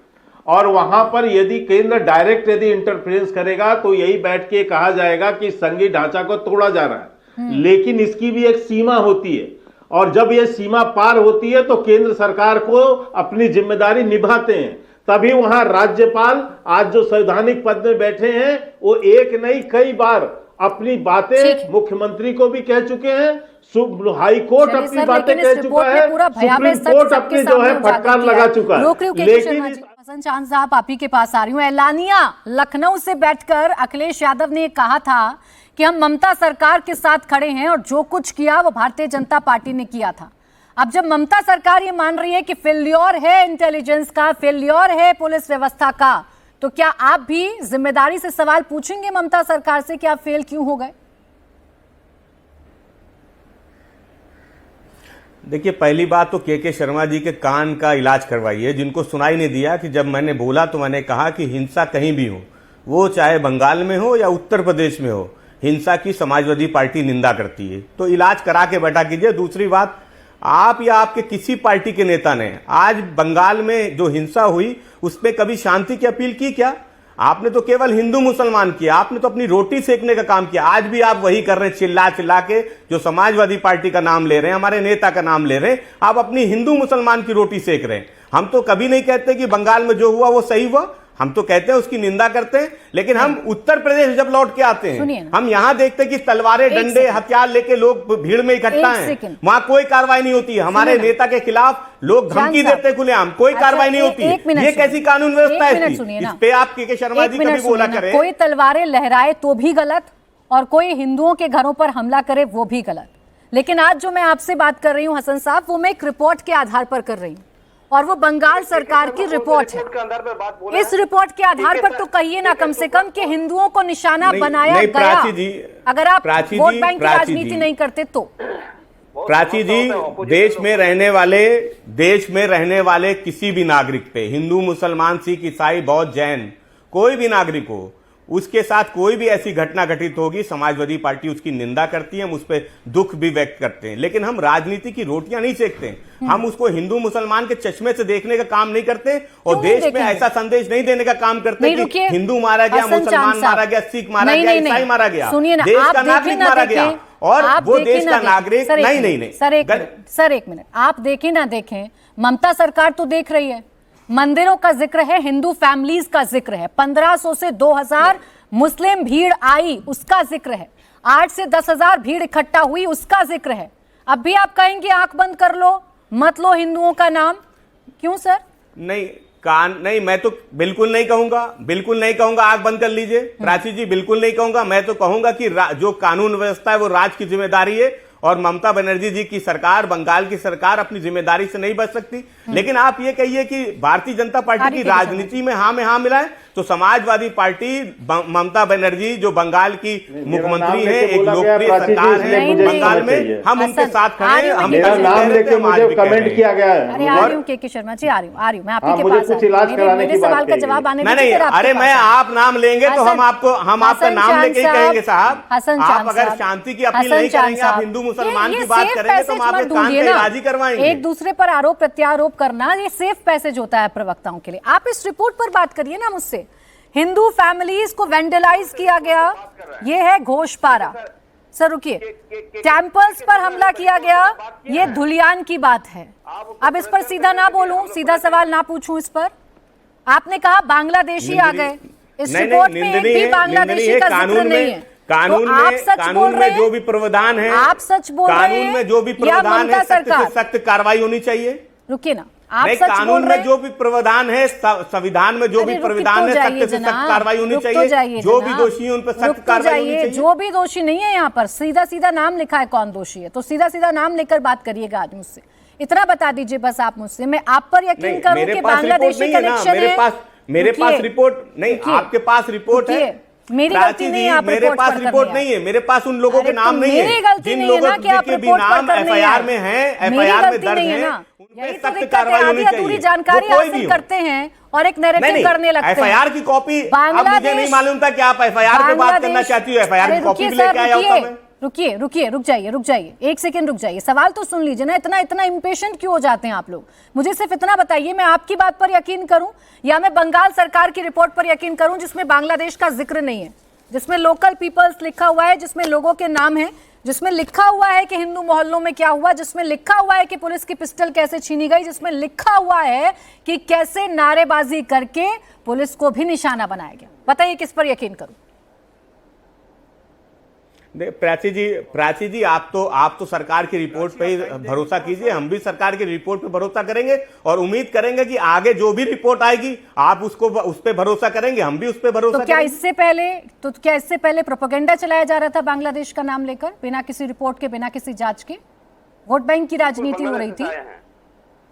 और वहां पर यदि केंद्र डायरेक्ट यदि इंटरफेरेंस करेगा तो यही बैठ के कहा जाएगा कि संघीय ढांचा को तोड़ा जा रहा है। लेकिन इसकी भी एक सीमा होती है, और जब यह सीमा पार होती है तो केंद्र सरकार को अपनी जिम्मेदारी निभाते हैं। तभी वहां राज्यपाल आज जो संवैधानिक पद में बैठे हैं वो एक नहीं कई बार अपनी बातें मुख्यमंत्री को भी कह चुके हैं, हाई कोर्ट अपनी बातें कह चुका है, सुप्रीम कोर्ट अपनी जो है फटकार लगा चुका है। लेकिन
हसन चांद साहब, आप ही के पास आ रही हूँ। एलानिया लखनऊ से बैठकर अखिलेश यादव ने कहा था कि हम ममता सरकार के साथ खड़े हैं और जो कुछ किया वो भारतीय जनता पार्टी ने किया था। अब जब ममता सरकार ये मान रही है कि फेल्योर है इंटेलिजेंस का, फेल्योर है पुलिस व्यवस्था का, तो क्या आप भी जिम्मेदारी से सवाल पूछेंगे ममता सरकार से कि आप फेल क्यों हो गए?
देखिए, पहली बात तो के शर्मा जी के कान का इलाज करवाइए, जिनको सुनाई नहीं दिया कि जब मैंने बोला तो मैंने कहा कि हिंसा कहीं भी हो, वो चाहे बंगाल में हो या उत्तर प्रदेश में हो हिंसा की समाजवादी पार्टी निंदा करती है, तो इलाज करा के बैठा कीजिए। दूसरी बात, आप या आपके किसी पार्टी के नेता ने आज बंगाल में जो हिंसा हुई उसमें कभी शांति की अपील की क्या? आपने तो केवल हिंदू मुसलमान किया, आपने तो अपनी रोटी सेकने का काम किया। आज भी आप वही कर रहे हैं, चिल्ला चिल्ला के जो समाजवादी पार्टी का नाम ले रहे हैं, हमारे नेता का नाम ले रहे हैं, आप अपनी हिंदू मुसलमान की रोटी सेक रहे हैं। हम तो कभी नहीं कहते कि बंगाल में जो हुआ वो सही हुआ, हम तो कहते हैं उसकी निंदा करते हैं। लेकिन हम उत्तर प्रदेश जब लौट के आते हैं, हम यहां देखते हैं कि तलवारें, डंडे, हथियार लेके लोग भीड़ में इकट्ठा हैं, वहां कोई कार्रवाई नहीं होती है। हमारे नेता के खिलाफ लोग धमकी देते हैं खुलेआम, कोई कार्रवाई नहीं होती है। ये कैसी कानून व्यवस्था है? इस पे आप के शर्मा जी कभी बोला करें।
कोई तलवारें लहराए तो भी गलत, और कोई हिंदुओं के घरों पर हमला करे वो भी गलत। लेकिन आज जो मैं आपसे बात कर रही हूँ हसन साहब, वो मैं एक रिपोर्ट के आधार पर कर रही हूँ, और वो बंगाल सरकार की रिपोर्ट है। इस रिपोर्ट के आधार पर तो कहिए ना कम से कम कि हिंदुओं को निशाना बनाया गया। अगर आप वोट बैंक की राजनीति नहीं करते तो।
प्राची जी, देश में रहने वाले किसी भी नागरिक पे, हिंदू, मुसलमान, सिख, ईसाई, बौद्ध, जैन, कोई भी नागरिक हो, उसके साथ कोई भी ऐसी घटना घटित होगी, समाजवादी पार्टी उसकी निंदा करती है, हम उस पर दुख भी व्यक्त करते हैं। लेकिन हम राजनीति की रोटियां नहीं सेकते, हम उसको हिंदू मुसलमान के चश्मे से देखने का काम नहीं करते, और देश में ऐसा संदेश नहीं देने का काम करते कि हिंदू मारा गया, मुसलमान मारा गया, सिख मारा गया, ईसाई मारा गया, देश का नागरिक मारा गया, और वो देश का नागरिक नहीं।
सर एक मिनट, आप देखें ना देखें, ममता सरकार तो देख रही है। मंदिरों का जिक्र है, हिंदू फैमिलीज का जिक्र है, 1500 से 2000 मुस्लिम भीड़ आई उसका जिक्र है, 8 से 10,000 भीड़ इकट्ठा हुई उसका जिक्र है। अब भी आप कहेंगे आंख बंद कर लो, मत लो हिंदुओं का नाम, क्यों सर?
नहीं, मैं तो बिल्कुल नहीं कहूंगा आंख बंद कर लीजिए। प्राची जी, बिल्कुल नहीं कहूंगा। मैं तो कहूंगा कि जो कानून व्यवस्था है वो राज्य की जिम्मेदारी है, और ममता बनर्जी जी की सरकार, बंगाल की सरकार अपनी जिम्मेदारी से नहीं बच सकती। लेकिन आप ये कहिए कि भारतीय जनता पार्टी की राजनीति में हाँ मिलाए, तो समाजवादी पार्टी, ममता बनर्जी जो बंगाल की मुख्यमंत्री है, एक लोकप्रिय सरकार है बंगाल में, हम उनके साथ खड़े हैं। हम नाम लेके मुझे कमेंट किया गया है।
अरे आ रही हूँ के शर्मा जी, आ रही हूँ, मैं आपके पास मेरे सवाल का जवाब आने
नहीं, अरे मैं आप नाम लेंगे तो हम आपका नाम लेके ही कहेंगे साहब। आप अगर शांति की अपील नहीं करेंगे, आप हिंदू मुसलमान की बात करेंगे तो हम आपके कान पे राजी करवाएंगे।
एक दूसरे पर आरोप प्रत्यारोप करना ये सेफ पैसेज होता है प्रवक्ताओं के लिए। आप इस रिपोर्ट पर बात करिए ना मुझसे। हिंदू फैमिलीज को वेंडलाइज किया गया, ये है घोषपारा। सर रुकिए, टेम्पल्स पर हमला किया गया, ये धुलियान की बात है। अब इस पर सीधा ना बोलूं, सीधा सवाल ना पूछूं इस पर। आपने कहा बांग्लादेशी आ गए, इस रिपोर्ट में एक भी बांग्लादेशी का जिक्र नहीं है।
कानून में जो भी प्रावधान है,
आप सच बोल रहे हैं,
कानून में जो भी प्रावधान है सख्त से सख्त कार्रवाई होनी चाहिए।
रुकिए ना, आप सच
कानून में जो भी प्रावधान है, संविधान में जो भी प्रावधान है, सख्त से सख्त कार्रवाई होनी चाहिए। जो भी दोषी है उन पर सख्त कार्रवाई होनी चाहिए।
जो भी दोषी नहीं है, यहाँ पर सीधा सीधा नाम लिखा है कौन दोषी है, तो सीधा सीधा नाम लेकर बात करिएगा आज मुझसे। इतना बता दीजिए बस आप मुझसे, मैं आप पर यकीन करूं कि बांग्लादेशी कनेक्शन है।
मेरे पास रिपोर्ट नहीं, आपके पास रिपोर्ट है।
मेरी गलती नहीं है,
मेरे पास रिपोर्ट नहीं है, मेरे पास उन लोगों के नाम नहीं है जिन लोगों के भी नाम एफआईआर में है, एफआईआर में दर्ज है, उन पे सख्त कार्रवाई होनी चाहिए।
जानकारी हासिल करते हैं और एक नैरेटिव करने लगते हैं।
एफआईआर की कॉपी अब मुझे नहीं मालूम था कि आप एफआईआर पे बात करना चाहती हो। एफआईआर की कॉपी भी लेके आया होता मैं।
रुक जाइए, एक सेकंड रुक जाइए, सवाल तो सुन लीजिए ना। इतना इंपेशेंट क्यों हो जाते हैं आप लोग? मुझे सिर्फ इतना बताइए, मैं आपकी बात पर यकीन करूं या मैं बंगाल सरकार की रिपोर्ट पर यकीन करूं जिसमें बांग्लादेश का जिक्र नहीं है, जिसमें लोकल पीपल्स लिखा हुआ है, जिसमें लोगों के नाम है, जिसमें लिखा हुआ है कि हिंदू मोहल्लों में क्या हुआ, जिसमें लिखा हुआ है कि पुलिस की पिस्टल कैसे छीनी गई, जिसमें लिखा हुआ है कि कैसे नारेबाजी करके पुलिस को भी निशाना बनाया गया? बताइए किस पर यकीन करूं?
प्राची जी, आप तो सरकार की रिपोर्ट पे ही भरोसा कीजिए। हम भी सरकार की रिपोर्ट पे भरोसा करेंगे और उम्मीद करेंगे कि आगे जो भी रिपोर्ट आएगी आप उस पे भरोसा करेंगे, हम भी उस पे भरोसा
करेंगे। क्या इससे पहले प्रोपेगेंडा चलाया जा रहा था बांग्लादेश का नाम लेकर, बिना किसी रिपोर्ट के, बिना किसी जांच के? वोट बैंक की राजनीति हो रही थी,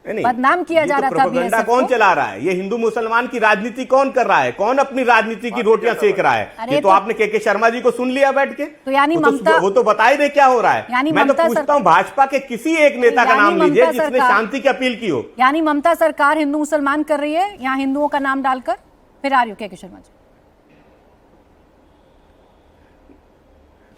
बदनाम किया जा रहा था।
प्रोपेगेंडा कौन चला रहा है? ये हिंदू मुसलमान की राजनीति कौन कर रहा है? कौन अपनी राजनीति की रोटियां सेक रहा है? ये तो आपने के शर्मा जी को सुन लिया बैठ के,
तो यानी ममता
वो तो बता ही दे क्या हो रहा है। मैं तो पूछता हूँ भाजपा के किसी एक नेता का नाम लीजिए जिसने शांति की अपील की हो।
यानी ममता सरकार हिंदू मुसलमान कर रही है, यहाँ हिंदुओं का नाम डालकर। फिर आ रही हो के शर्मा जी?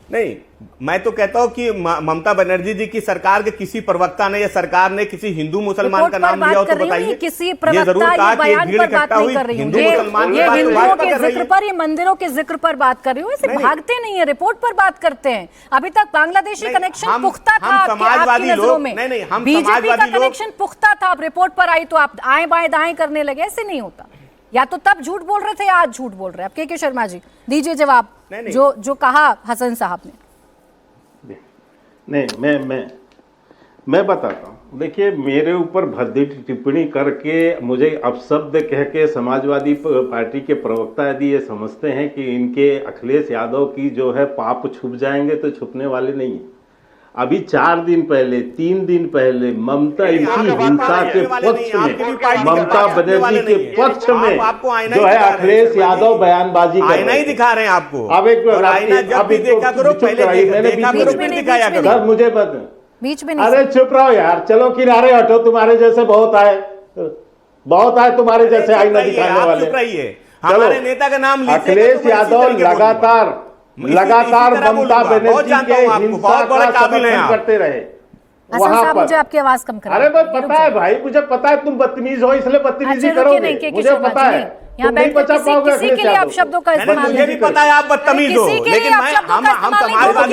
नहीं, मैं तो कहता हूं कि ममता बनर्जी जी की सरकार के किसी प्रवक्ता ने या सरकार ने किसी हिंदू मुसलमान का नाम लिया हो तो बताइए।
किसी
ये
प्रवक्ता
जरूर
या
कहा कि
बयान
भीड़
पर बात
इकट्ठा
नहीं
हुई,
कर रही हूँ,
हिंदू
ये
मुसलमान की
हिंदुओं
बात
के
कर रही
जिक्र
है।
पर, ये मंदिरों के जिक्र पर बात कर रही हूँ। ऐसे भागते नहीं है, रिपोर्ट पर बात करते हैं। अभी तक बांग्लादेशी कनेक्शन पुख्ता था आपकी नजरों में, बीजेपी का कनेक्शन पुख्ता था, आप रिपोर्ट पर आई तो आप आए बाएं दाएं करने लगे। ऐसे नहीं होता, या तो तब झूठ बोल रहे थे या आज झूठ बोल रहे हैं। अब के शर्मा जी दीजिए जवाब जो कहा हसन साहब ने।
नहीं, मैं बताता हूँ। देखिए, मेरे ऊपर भद्दी टिप्पणी करके मुझे अपशब्द कह के समाजवादी पार्टी के प्रवक्ता यदि ये समझते हैं कि इनके अखिलेश यादव की जो है पाप छुप जाएंगे, तो छुपने वाले नहीं है। अभी 4 दिन पहले 3 दिन पहले ममता इसी हिंसा के पक्ष में, ममता बनर्जी के पक्ष में जो है अखिलेश यादव बयानबाजी कर
आईना ही दिखा रहे हैं आपको।
अब एक
आईना जब भी देखा करो, पहले देखा करो फिर दिखाया करो।
सर मुझे
बीच में नहीं,
अरे चुप रहो यार, चलो किनारे हटो, तुम्हारे जैसे बहुत आए तुम्हारे जैसे आईना दिखाने वाले।
चुप रहिए, हमारे नेता का नाम
अखिलेश यादव लगातार ममता बनर्जी के हिंसा का समर्थन करते रहे।
वहां पर मुझे आपकी आवाज कम करें।
अरे बस पता है भाई, मुझे पता है तुम बदतमीज हो, इसलिए बदतमीजी करोगे, मुझे पता है।
यहाँ बैठ किसी के लिए आप शब्दों का इस्तेमाल,
मुझे भी पता है आप बदतमीज हो, लेकिन हम समाजवादी,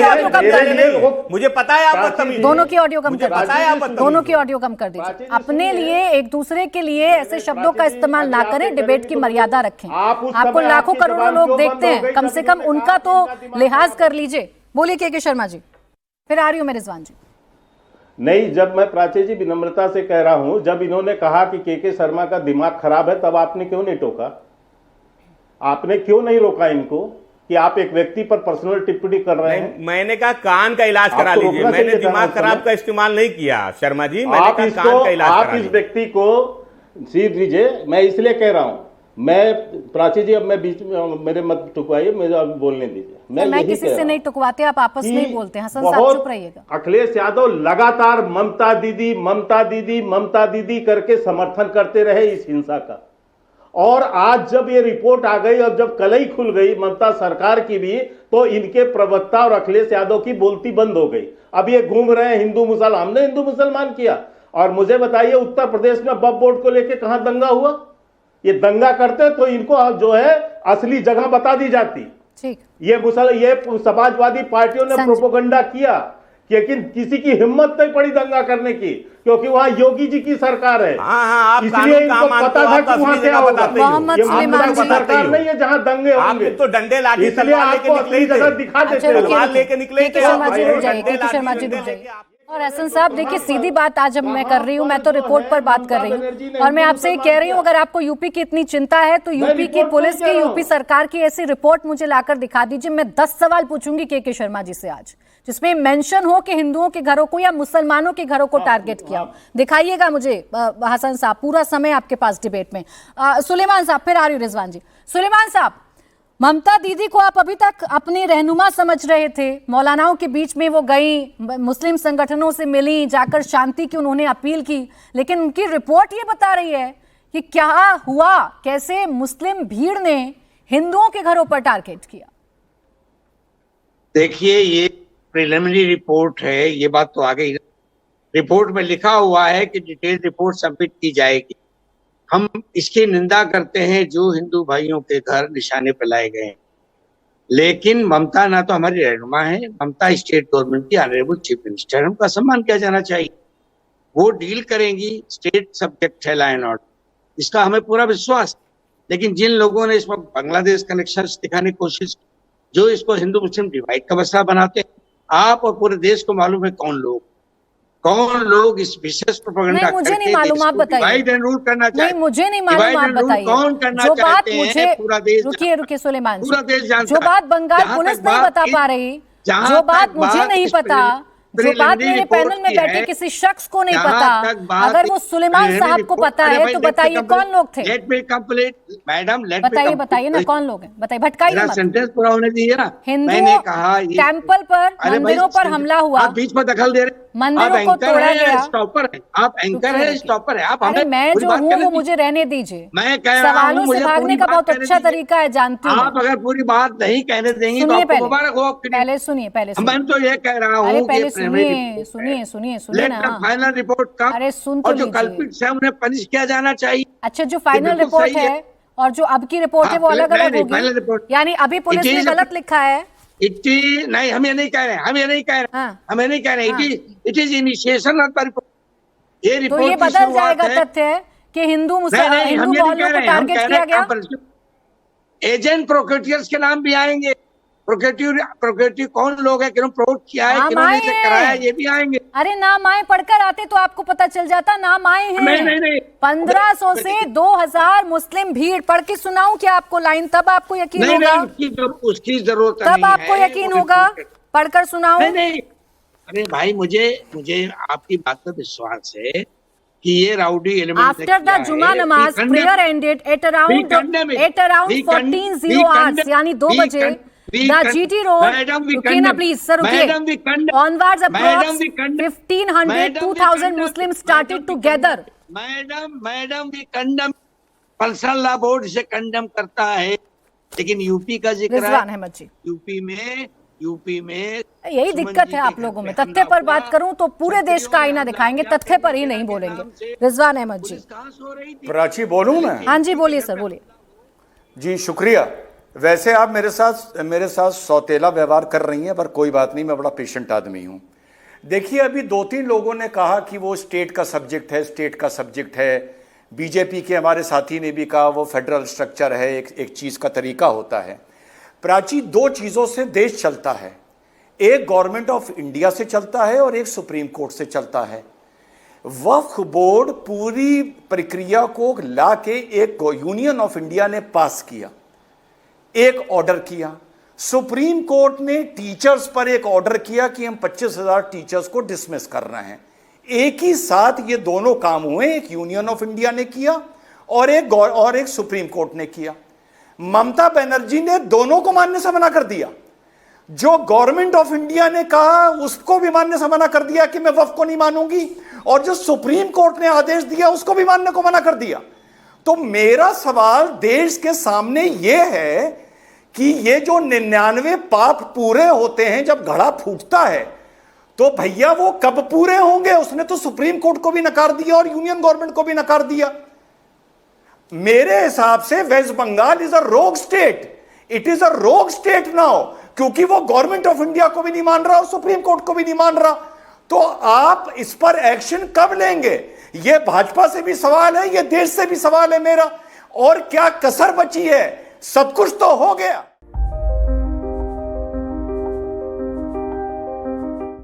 मुझे पता है आप बदतमीज।
दोनों की ऑडियो कम कर दीजिए, दोनों की ऑडियो कम कर दीजिए। अपने लिए, एक दूसरे के लिए ऐसे शब्दों का इस्तेमाल ना करें, डिबेट की मर्यादा रखें। आपको लाखों करोड़ों लोग देखते हैं, कम से कम उनका तो लिहाज कर लीजिए। बोलिए के शर्मा जी, फिर आ रही हूँ मैं रिजवान जी।
नहीं, जब मैं प्राची जी विनम्रता से कह रहा हूं, जब इन्होंने कहा कि के शर्मा का दिमाग खराब है, तब आपने क्यों नहीं टोका? आपने क्यों नहीं रोका इनको कि आप एक व्यक्ति पर पर्सनल टिप्पणी कर रहे हैं?
मैंने कहा कान का इलाज करा लीजिए, मैंने दिमाग खराब का इस्तेमाल नहीं किया शर्मा जी, मैंने कहा कान का इलाज करा लीजिए।
आप इस व्यक्ति को सीट दीजिए, मैं इसलिए कह रहा हूं। मैं प्राची जी, अब मैं बीच में मेरे मत टुकवाइए, मुझे अब बोलने दीजिए।
मैं किसी से नहीं टुकवाते, आप आपस में ही बोलते हैं। हसन साहब चुप रहिएगा।
अखिलेश यादव लगातार ममता दीदी ममता दीदी ममता दीदी करके समर्थन करते रहे इस हिंसा का, और आज जब ये रिपोर्ट आ गई और जब कलई खुल गई ममता सरकार की भी, तो इनके प्रवक्ता और अखिलेश यादव की बोलती बंद हो गई। अब ये घूम रहे हैं हिंदू मुसलमान, हमने हिंदू मुसलमान किया। और मुझे बताइए, उत्तर प्रदेश में वक्फ बोर्ड को लेकर कहां दंगा हुआ? ये दंगा करते तो इनको जो है असली जगह बता दी जाती।
ठीक,
ये समाजवादी पार्टियों ने प्रोपोगंडा किया, लेकिन किसी की हिम्मत नहीं पड़ी दंगा करने की, क्योंकि वहां योगी जी की सरकार है। इसलिए इनको पता था कि वहां क्या होगा। ये ममता की सरकार नहीं है जहां दंगे होंगे,
तो डंडे लाठी
इसलिए आपको असली जगह दिखा देते हैं।
लेके निकले
और हसन साहब देखिए, सीधी बात आज हम मैं कर रही हूँ, मैं तो रिपोर्ट पर बात कर रही हूँ, और मैं आपसे कह रही हूँ, अगर आपको यूपी की इतनी चिंता है तो यूपी की पुलिस की, यूपी सरकार की ऐसी रिपोर्ट मुझे लाकर दिखा दीजिए। मैं 10 सवाल पूछूंगी के शर्मा जी से आज, जिसमें मेंशन हो कि हिंदुओं के घरों को या मुसलमानों के घरों को टारगेट किया हो। दिखाइएगा मुझे हसन साहब, पूरा समय आपके पास डिबेट में। सुलेमान साहब, फिर आ रही हूँ रिजवान जी। सुलेमान साहब, ममता दीदी को आप अभी तक अपनी रहनुमा समझ रहे थे, मौलानाओं के बीच में वो गई, मुस्लिम संगठनों से मिली, जाकर शांति की उन्होंने अपील की, लेकिन उनकी रिपोर्ट ये बता रही है कि क्या हुआ, कैसे मुस्लिम भीड़ ने हिंदुओं के घरों पर टारगेट किया।
देखिए, ये प्रिलिमिनरी रिपोर्ट है, ये बात तो आ गई। रिपोर्ट में लिखा हुआ है कि डिटेल रिपोर्ट सबमिट की जाएगी। हम इसकी निंदा करते हैं जो हिंदू भाइयों के घर निशाने पर लाए गए हैं, लेकिन ममता ना तो हमारी रहनुमा है, ममता स्टेट गवर्नमेंट की ऑनरेबल चीफ मिनिस्टर, उनका सम्मान किया जाना चाहिए। वो डील करेंगी, स्टेट सब्जेक्ट है लॉ एंड ऑर्डर, इसका हमें पूरा विश्वास। लेकिन जिन लोगों ने इसमें बांग्लादेश कनेक्शन दिखाने की कोशिश, जो इसको हिंदू मुस्लिम डिवाइड का मसला बनाते हैं, आप और पूरे देश को मालूम है कौन लोग इस विशेष प्रोपेगेंडा करके
मुझे नहीं मालूम, आप बताइए।
डिवाइड एंड रूल करना चाहते हैं।
नहीं, मुझे नहीं मालूम, आप बताइए।
कौन करना
जो बात
चाहते
मुझे,
हैं पूरा देश,
रुकिए सुलेमान जी,
पूरा देश जानता
जो बात
है।
बंगाल पुलिस नहीं बता पा रही, जो बात मुझे नहीं पता जो बात मेरे पैनल में बैठे किसी शख्स को नहीं पता, अगर वो सुलेमान साहब को पता है तो बताइए कौन लोग थे?
Let me complete madam, let
बताइए बताइए ना कौन लोग हैं, बताइए, भटकाइए मत।
सेंटेंस पूरा होने दीजिए ना।
हिंदुओं टेम्पल पर, मंदिरों पर हमला हुआ,
आप बीच में दखल दे रहे,
मंदिरों को तोड़ा गया।
स्टॉपर है आप, एंकर है, स्टॉपर है आप।
अरे मैं जो हूँ वो मुझे रहने दीजिए,
मैं कह रहा हूँ,
सवालों से भागने का बहुत अच्छा तरीका है, जानती हूँ।
आप अगर पूरी बात नहीं कहने देंगी तो आपको मुबारक हो।
पहले सुनिए, पहले
मैं तो ये कह रहा हूँ,
अरे पहले सुनिए ना।
फाइनल रिपोर्ट का,
अरे सुन तो
और जो
लीजिए।
कल्पित है उन्हें पनिश किया जाना चाहिए।
अच्छा, जो फाइनल रिपोर्ट है और जो अब की रिपोर्ट है वो अलग अलग होगी, यानी अभी पुलिस ने गलत लिखा है?
नहीं, हम ये नहीं कह रहे, हम ये नहीं कह रहे, हमें नहीं कह रहे। It is initiation of the report. ये रिपोर्ट
तो ये बदल जाएगा तथ्य कि हिंदू मोहल्लों को टारगेट किया गया।
एजेंट प्रोक्योरियर्स के नाम भी आएंगे। प्रोक्योरिटी कौन लोग है, किन्होंने प्रोवोक किया है, किन्होंने इसे कराया, ये भी आएंगे।
अरे नाम आए, पढ़कर आते तो आपको पता चल जाता। नाम आए हैं।
नहीं।
1500 से 2000 मुस्लिम भीड़। पढ़ के सुनाऊं क्या आपको लाइन, तब आपको यकीन होगा।
उसकी जरूरत
तब आपको यकीन होगा, पढ़कर सुनाऊं।
नहीं। अरे भाई, मुझे आपकी बात पर विश्वास है कि ये राउडी एलिमेंट
आफ्टर द जुमा नमाज prayer ended at around 14:08 hours, यानी 2 बजे, the GT road, रुकिए ना प्लीज सर, रुकिए। Onwards approx 1500 2000 Muslims started to gather.
Madam भी कंडम, पर्सनल लॉ बोर्ड से कंडम करता है, लेकिन यूपी का जिक्र
रिजवान अहमद जी,
यूपी में
यही दिक्कत है आप लोगों में। तथ्य पर बात करूं तो पूरे देश का आईना दिखाएंगे, तथ्य पर ही नहीं बोलेंगे। रिजवान अहमद जी।
प्राची बोलूं मैं?
हाँ जी बोलिए सर, बोलिए
जी। शुक्रिया। वैसे आप मेरे साथ सौतेला व्यवहार कर रही हैं, पर कोई बात नहीं, मैं बड़ा पेशेंट आदमी हूं। देखिए, अभी 2-3 लोगों ने कहा कि वो स्टेट का सब्जेक्ट है। बीजेपी के हमारे साथी ने भी कहा वो फेडरल स्ट्रक्चर है, एक चीज का तरीका होता है। प्राची, 2 चीजों से देश चलता है, एक गवर्नमेंट ऑफ इंडिया से चलता है और एक सुप्रीम कोर्ट से चलता है। वक्फ बोर्ड पूरी प्रक्रिया को लाके एक यूनियन ऑफ इंडिया ने पास किया, एक ऑर्डर किया। सुप्रीम कोर्ट ने टीचर्स पर एक ऑर्डर किया कि हम 25,000 टीचर्स को डिसमिस कर रहे हैं। एक ही साथ ये दोनों काम हुए, एक यूनियन ऑफ इंडिया ने किया और एक सुप्रीम कोर्ट ने किया। ममता बनर्जी ने दोनों को मानने से मना कर दिया। जो गवर्नमेंट ऑफ इंडिया ने कहा उसको भी मानने से मना कर दिया कि मैं वक्फ को नहीं मानूंगी, और जो सुप्रीम कोर्ट ने आदेश दिया उसको भी मानने को मना कर दिया। तो मेरा सवाल देश के सामने यह है कि ये जो 99 पाप पूरे होते हैं जब घड़ा फूटता है, तो भैया वो कब पूरे होंगे? उसने तो सुप्रीम कोर्ट को भी नकार दिया और यूनियन गवर्नमेंट को भी नकार दिया। मेरे हिसाब से वेस्ट बंगाल इज अ रोग स्टेट, इट इज अ रोग स्टेट नाउ, क्योंकि वो गवर्नमेंट ऑफ इंडिया को भी नहीं मान रहा और सुप्रीम कोर्ट को भी नहीं मान रहा। तो आप इस पर एक्शन कब लेंगे? ये भाजपा से भी सवाल है, ये देश से भी सवाल है मेरा। और क्या कसर बची है? सब कुछ तो हो गया।